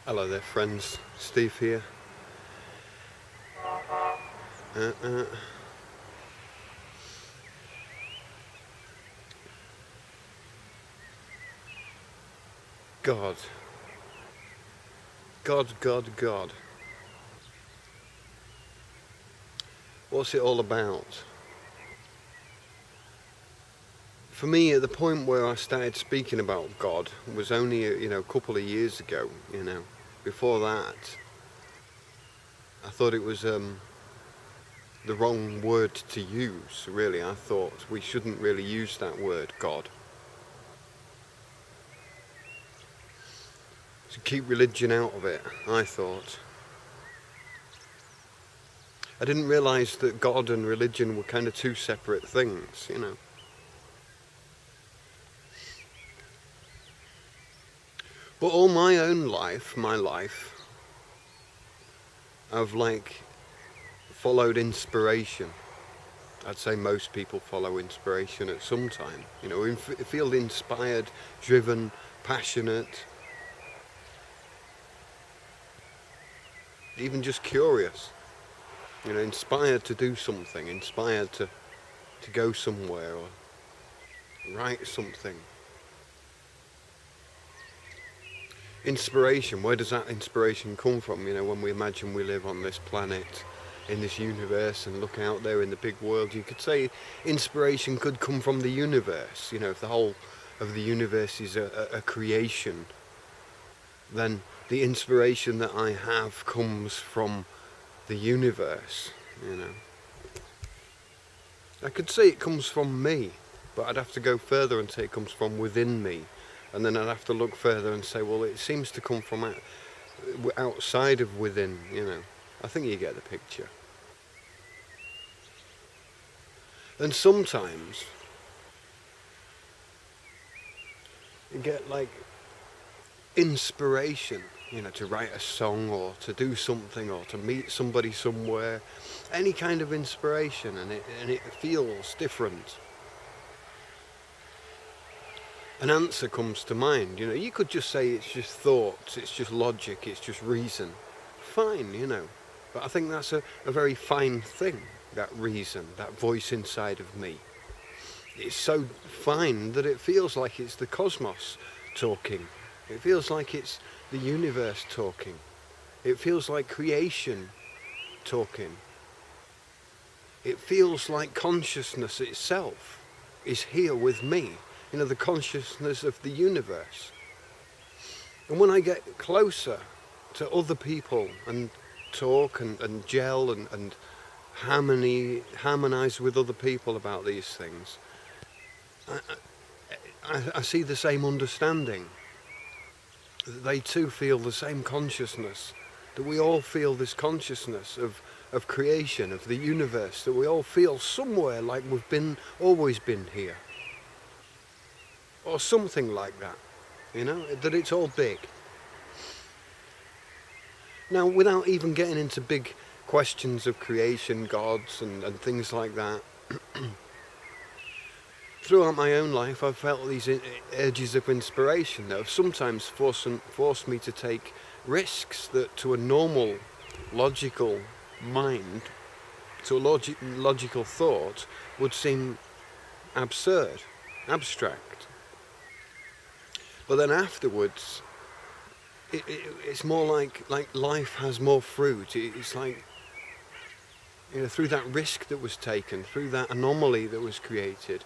Hello there friends, Steve here. Uh, uh, God. God. What's it all about? For me, at the point where I started speaking about God was only, a couple of years ago, Before that, I thought it was the wrong word to use, really. I thought we shouldn't really use that word, God. To keep religion out of it, I thought. I didn't realise that God and religion were kind of two separate things. But all my life, I've followed inspiration. I'd say most people follow inspiration at some time. Feel inspired, driven, passionate, even just curious. Inspired to do something, inspired to go somewhere or write something. Inspiration, where does that inspiration come from? When we imagine we live on this planet, in this universe, and look out there in the big world, you could say inspiration could come from the universe. If the whole of the universe is a creation, then the inspiration that I have comes from the universe. I could say it comes from me, but I'd have to go further and say it comes from within me. And then I'd have to look further and say, well, it seems to come from outside of within. I think you get the picture. And sometimes you get inspiration, to write a song or to do something or to meet somebody somewhere. Any kind of inspiration, and it feels different. An answer comes to mind. You could just say it's just thoughts, it's just logic, it's just reason. Fine, But I think that's a very fine thing, that reason, that voice inside of me. It's so fine that it feels like it's the cosmos talking. It feels like it's the universe talking. It feels like creation talking. It feels like consciousness itself is here with me. The consciousness of the universe. And when I get closer to other people and talk and gel and harmonize with other people about these things, I see the same understanding. That they too feel the same consciousness. That we all feel this consciousness of creation, of the universe. That we all feel somewhere like we've always been here. Or something like that, that it's all big. Now, without even getting into big questions of creation, gods and things like that, throughout my own life I've felt these urges of inspiration that have sometimes forced me to take risks that to a normal, logical mind, to a logical thought, would seem absurd, abstract. But then afterwards, it's more like life has more fruit. It's like, through that risk that was taken, through that anomaly that was created,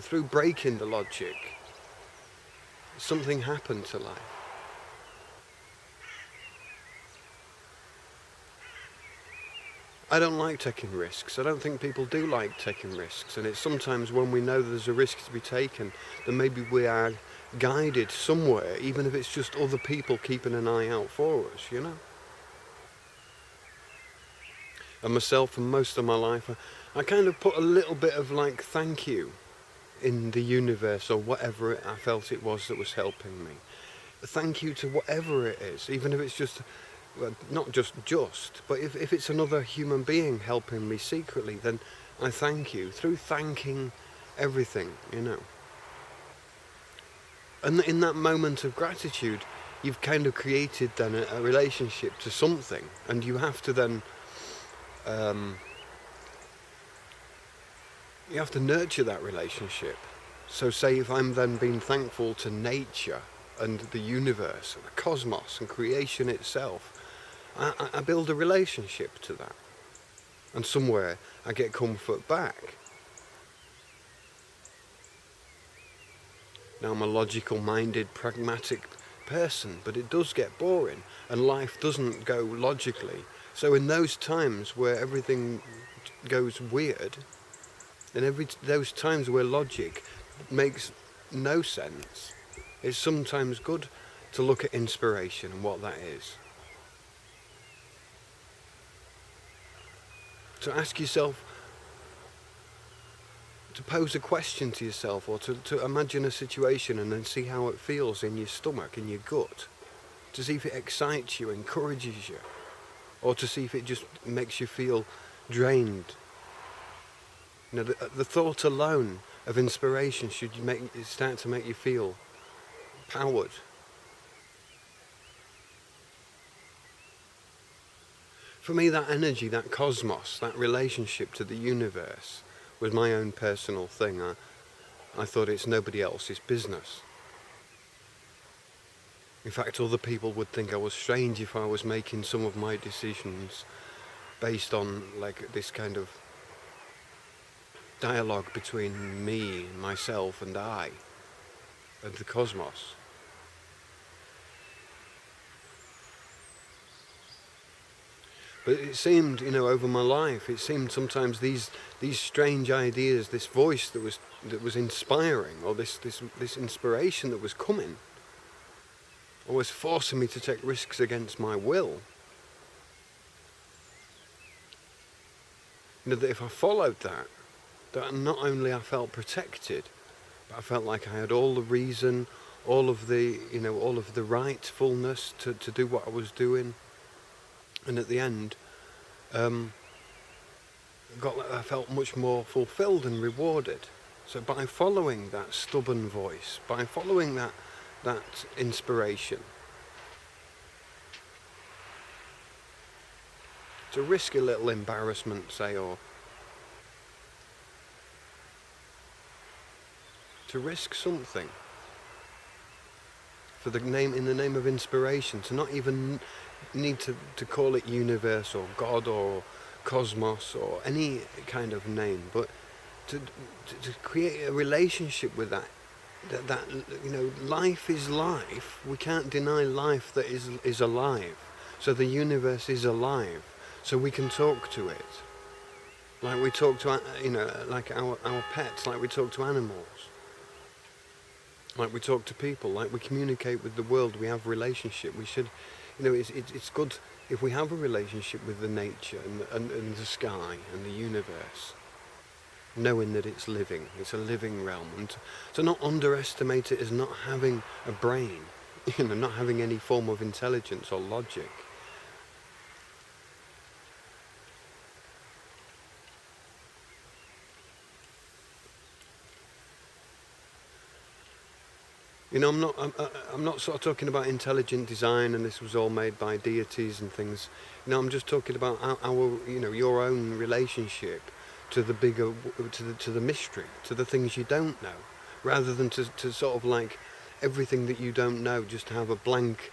through breaking the logic, something happened to life. I don't like taking risks. I don't think people do like taking risks. And it's sometimes when we know there's a risk to be taken, that maybe we are guided somewhere, even if it's just other people keeping an eye out for us, And myself, and most of my life, I kind of put a little bit of thank you in the universe or whatever I felt it was that was helping me. Thank you to whatever it is, even if it's just, well, not just, but if it's another human being helping me secretly, then I thank you through thanking everything. And in that moment of gratitude, you've kind of created then a relationship to something, and you have to then you have to nurture that relationship. So say if I'm then being thankful to nature and the universe and the cosmos and creation itself, I build a relationship to that, and somewhere I get comfort back. Now I'm a logical minded, pragmatic person, but it does get boring and life doesn't go logically. So in those times where everything goes weird, and those times where logic makes no sense, it's sometimes good to look at inspiration and what that is. To ask yourself, to pose a question to yourself, or to imagine a situation and then see how it feels in your stomach, in your gut, to see if it excites you, encourages you, or to see if it just makes you feel drained. You know, the thought alone of inspiration should start to make you feel powered. For me, that energy, that cosmos, that relationship to the universe was my own personal thing. I thought it's nobody else's business. In fact, other people would think I was strange if I was making some of my decisions based on like this kind of dialogue between me, myself and I, and the cosmos. But it seemed, over my life, it seemed sometimes these strange ideas, this voice that was inspiring, or this inspiration that was coming, or was forcing me to take risks against my will. That if I followed that not only I felt protected, but I felt like I had all the reason, all of the rightfulness to do what I was doing. And at the end, I felt much more fulfilled and rewarded. So by following that stubborn voice, by following that inspiration, to risk a little embarrassment, say, or to risk something in the name of inspiration, to not even need to call it universe or God or cosmos or any kind of name, but to create a relationship with that life is life. We can't deny life that is alive. So the universe is alive, so we can talk to it like we talk to like our pets, like we talk to animals, like we talk to people, like we communicate with the world. We have a relationship. We should, it's good if we have a relationship with the nature and the sky and the universe, knowing that it's living. It's a living realm, and to not underestimate it as not having a brain, not having any form of intelligence or logic. I'm not sort of talking about intelligent design and this was all made by deities and things. I'm just talking about our your own relationship to the bigger, to the mystery, to the things you don't know, rather than to sort of like everything that you don't know, just have a blank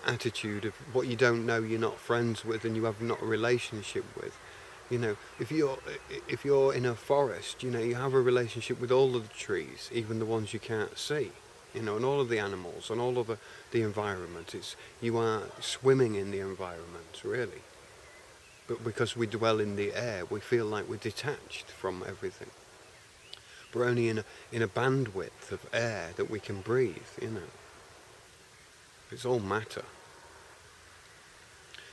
attitude of what you don't know you're not friends with and you have not a relationship with. If you're in a forest, you have a relationship with all of the trees, even the ones you can't see, and all of the animals and all of the environment. You are swimming in the environment, really. But because we dwell in the air, we feel like we're detached from everything. We're only in a bandwidth of air that we can breathe, It's all matter.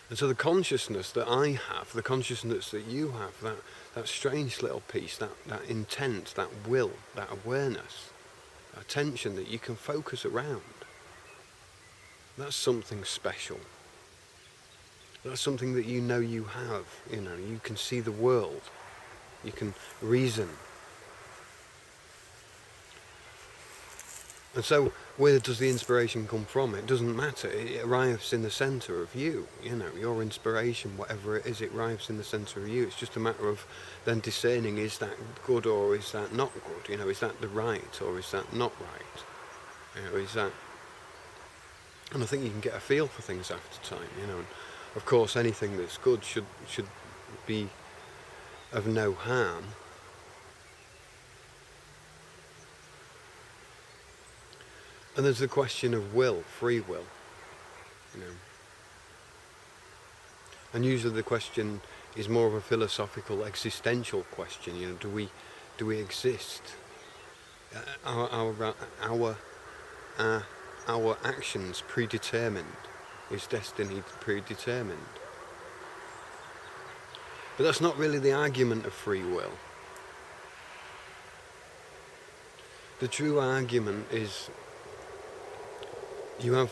And so the consciousness that I have, the consciousness that you have, that strange little piece, that intent, that will, that awareness, that attention that you can focus around, that's something special. That's something that you have, you can see the world, you can reason. And so, where does the inspiration come from? It doesn't matter. It arrives in the centre of you. Your inspiration, whatever it is, it arrives in the centre of you. It's just a matter of then discerning, is that good or is that not good? Is that the right or is that not right? Is that... And I think you can get a feel for things after time, And of course, anything that's good should be of no harm. And there's the question of will, free will, And usually the question is more of a philosophical, existential question. Do we exist? Our actions predetermined? Is destiny predetermined? But that's not really the argument of free will. The true argument is you have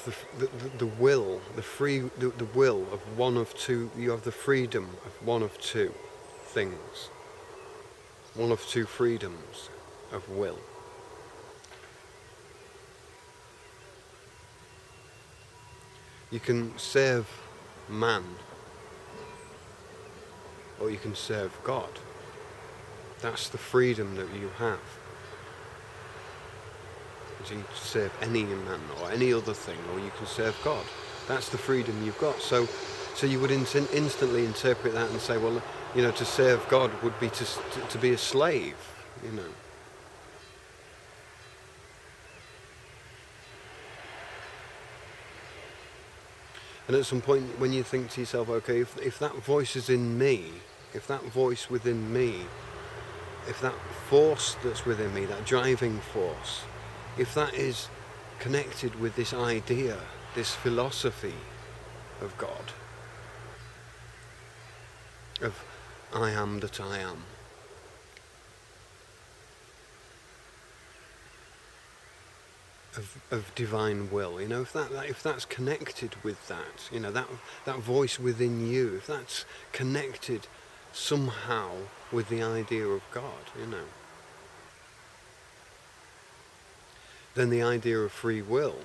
the will, the will of one of two. You have the freedom of one of two things. One of two freedoms of will. You can serve man, or you can serve God. That's the freedom that you have. You can serve any man or any other thing, or you can serve God. That's the freedom you've got. So you would instantly interpret that and say, well, to serve God would be to be a slave, And at some point when you think to yourself, okay, if that voice is in me, if that voice within me, if that force that's within me, that driving force, if that is connected with this idea, this philosophy of God, of I am that I am, of divine will, if that's connected with that, that voice within you, if that's connected somehow with the idea of God, then the idea of free will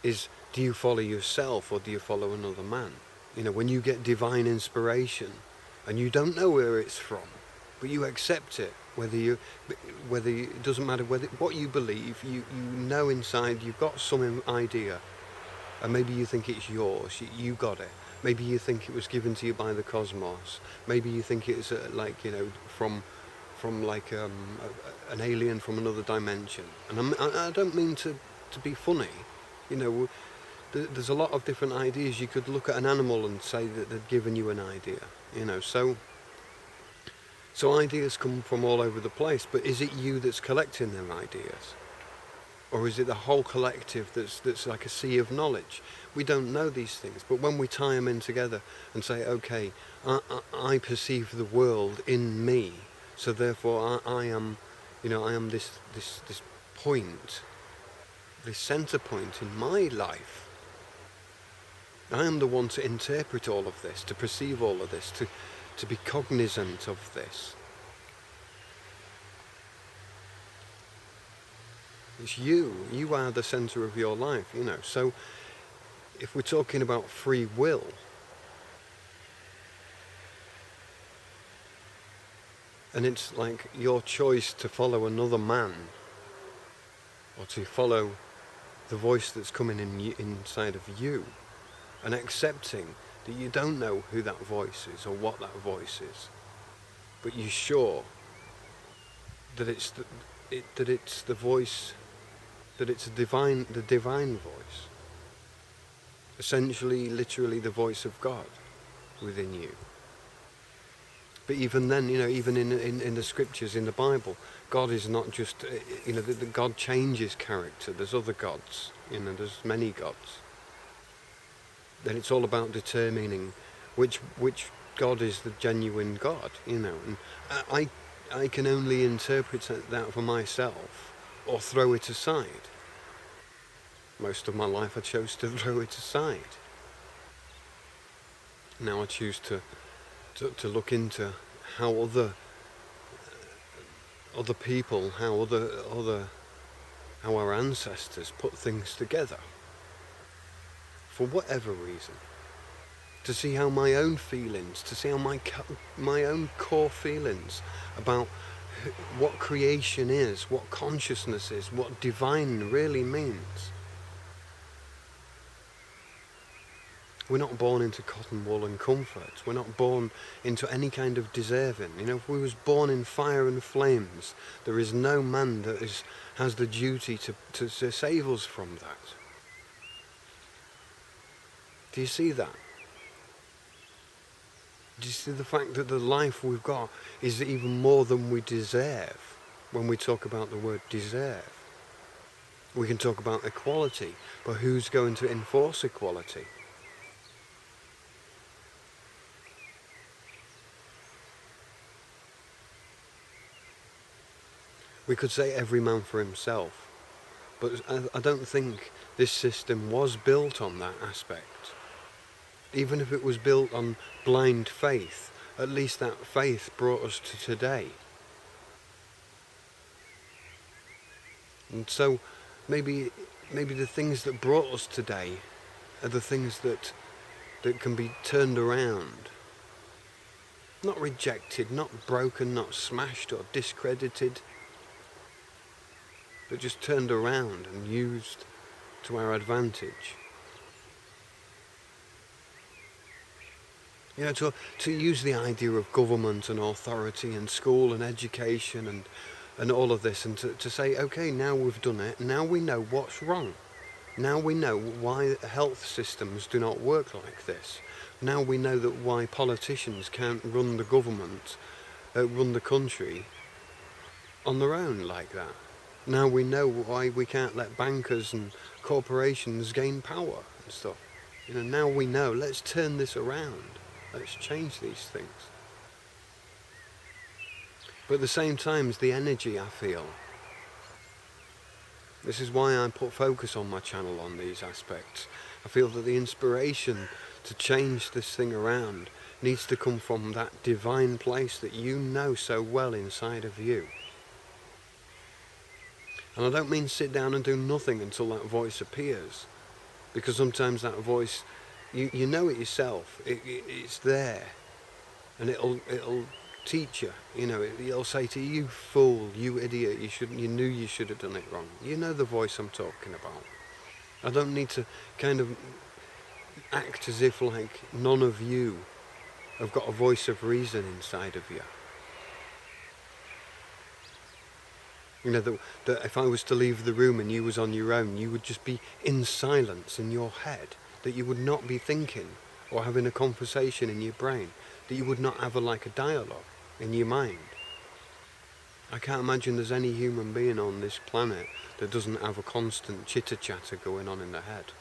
is, do you follow yourself or do you follow another man? When you get divine inspiration and you don't know where it's from, but you accept it, it doesn't matter what you believe, you know inside you've got some idea, and maybe you think it's yours, you got it. Maybe you think it was given to you by the cosmos. Maybe you think it's from like an alien from another dimension. And I don't mean to be funny. There's a lot of different ideas. You could look at an animal and say that they've given you an idea. So ideas come from all over the place. But is it you that's collecting them ideas? Or is it the whole collective that's like a sea of knowledge? We don't know these things, but when we tie them in together and say, okay, I perceive the world in me, so therefore I am this point, this center point in my life. I am the one to interpret all of this, to perceive all of this, to be cognizant of this. It's you are the center of your life, So if we're talking about free will, and it's like your choice to follow another man, or to follow the voice that's coming inside of you, and accepting that you don't know who that voice is or what that voice is, but you're sure that it's the voice, that it's the divine voice, essentially, literally the voice of God within you. But even then, even in the scriptures, in the Bible, God is not just, God changes character. There's other gods, there's many gods. Then it's all about determining which God is the genuine God, And I can only interpret that for myself or throw it aside. Most of my life I chose to throw it aside. Now I choose to look into how other people, how other how our ancestors put things together, for whatever reason. To see how my own feelings, to see how my own core feelings about what creation is, what consciousness is, what divine really means. We're not born into cotton wool and comfort. We're not born into any kind of deserving. If we was born in fire and flames, there is no man that has the duty to save us from that. Do you see that? Do you see the fact that the life we've got is even more than we deserve when we talk about the word deserve? We can talk about equality, but who's going to enforce equality? We could say every man for himself, but I don't think this system was built on that aspect. Even if it was built on blind faith, at least that faith brought us to today. And so maybe the things that brought us today are the things that can be turned around. Not rejected, not broken, not smashed or discredited, but just turned around and used to our advantage. To use the idea of government and authority and school and education and all of this, and to say, okay, now we've done it, now we know what's wrong. Now we know why health systems do not work like this. Now we know that why politicians can't run the government, run the country on their own like that. Now we know why we can't let bankers and corporations gain power and stuff. Now we know, let's turn this around. Let's change these things. But at the same time, it's the energy I feel. This is why I put focus on my channel on these aspects. I feel that the inspiration to change this thing around needs to come from that divine place that you know so well inside of you. And I don't mean sit down and do nothing until that voice appears, because sometimes that voice, you know it yourself. It's there, and it'll teach you. It'll say to you, "You fool, you idiot! You knew you should have done it wrong." You know the voice I'm talking about. I don't need to kind of act as if like none of you have got a voice of reason inside of you. That if I was to leave the room and you was on your own, you would just be in silence in your head, that you would not be thinking or having a conversation in your brain, that you would not have a dialogue in your mind. I can't imagine there's any human being on this planet that doesn't have a constant chitter-chatter going on in their head.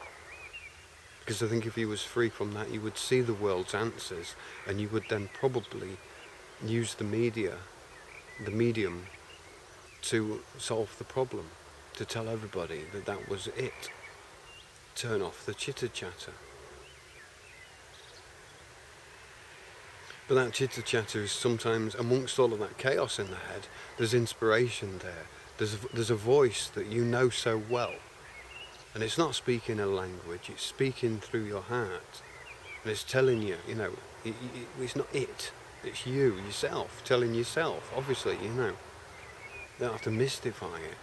Because I think if you was free from that, you would see the world's answers, and you would then probably use the medium, to solve the problem, to tell everybody that that was it. Turn off the chitter-chatter. But that chitter-chatter is sometimes, amongst all of that chaos in the head, there's inspiration there. There's a voice that you know so well. And it's not speaking a language, it's speaking through your heart. And it's telling you, it's not it. It's you, yourself, telling yourself, obviously, You don't have to mystify it.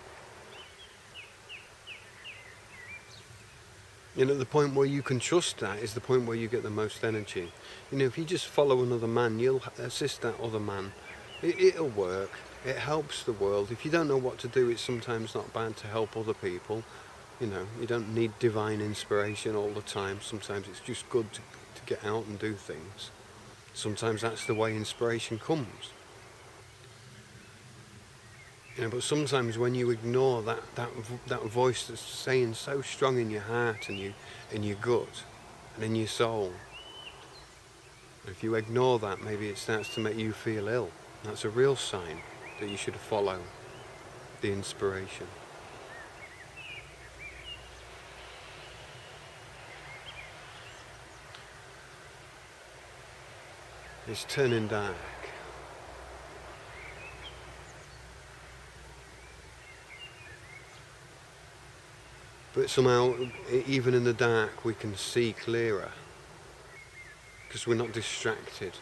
The point where you can trust that is the point where you get the most energy. If you just follow another man, you'll assist that other man. It'll work. It helps the world. If you don't know what to do, it's sometimes not bad to help other people. You don't need divine inspiration all the time. Sometimes it's just good to get out and do things. Sometimes that's the way inspiration comes. But sometimes when you ignore that voice that's saying so strong in your heart and in your gut and in your soul, if you ignore that, maybe it starts to make you feel ill. That's a real sign that you should follow the inspiration. It's turning dark. But somehow, even in the dark, we can see clearer because we're not distracted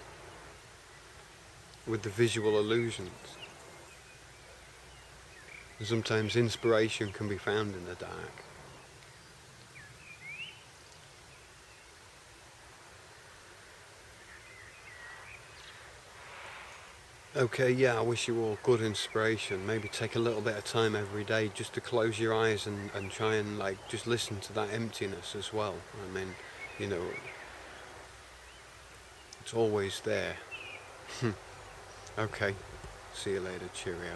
with the visual illusions. And sometimes inspiration can be found in the dark. Okay, yeah, I wish you all good inspiration. Maybe take a little bit of time every day just to close your eyes and try and like just listen to that emptiness as well. I mean, you know, it's always there. Okay, see you later, cheerio.